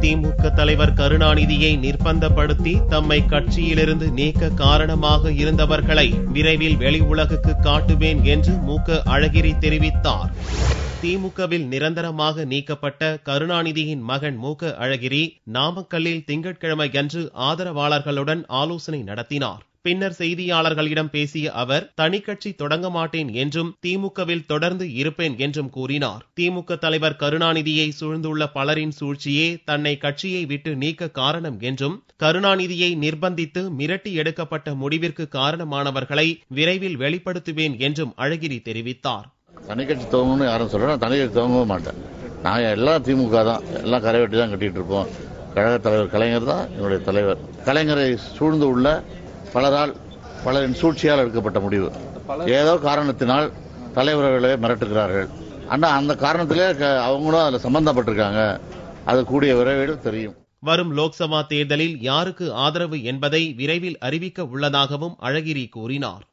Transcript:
திமுக தலைவர் கருணாநிதியை நிர்பந்தப்படுத்தி தம்மை கட்சியிலிருந்து நீக்க காரணமாக இருந்தவர்களை விரைவில் வெளி உலகுக்கு காட்டுவேன் என்று மு.க. அழகிரி தெரிவித்தார். திமுகவில் நிரந்தரமாக நீக்கப்பட்ட கருணாநிதியின் மகன் மு.க. அழகிரி நாமக்கல்லில் திங்கட்கிழமையன்று ஆதரவாளர்களுடன் ஆலோசனை நடத்தினார். பின்னர் செய்தியாளர்களிடம் பேசிய அவர் தனிக்கட்சி தொடங்க மாட்டேன் என்றும் திமுகவில் தொடர்ந்து இருப்பேன் என்றும் கூறினார். திமுக தலைவர் கருணாநிதியை சூழ்ந்துள்ள பலரின் சூழ்ச்சியே தன்னை கட்சியை விட்டு நீக்க காரணம் என்றும் கருணாநிதியை நிர்பந்தித்து மிரட்டி எடுக்கப்பட்ட முடிவிற்கு காரணமானவர்களை விரைவில் வெளிப்படுத்துவேன் என்றும் அழகிரி தெரிவித்தார். தனிக்கட்சி துவங்கணும்னு யாரும் சொல்றேன், தனிக்கட்சி துவங்கவும் மாட்டேன். நாங்கள் எல்லாம் திமுக தான், எல்லாம் கரை வெட்டி தான் கட்டிட்டு இருப்போம். கழக தலைவர் கலைஞர் தான் என்னுடைய தலைவர். கலைஞரை சூழ்ந்து உள்ள பலரின் சூழ்ச்சியால் எடுக்கப்பட்ட முடிவு. ஏதோ காரணத்தினால் தலைவர்களை மிரட்டுகிறார்கள். ஆனா அந்த காரணத்திலே அவங்களும் அதுல சம்பந்தப்பட்டிருக்காங்க. அது கூடிய விரைவில் தெரியும். வரும் லோக்சபா தேர்தலில் யாருக்கு ஆதரவு என்பதை விரைவில் அறிவிக்க உள்ளதாகவும் அழகிரி கூறினார்.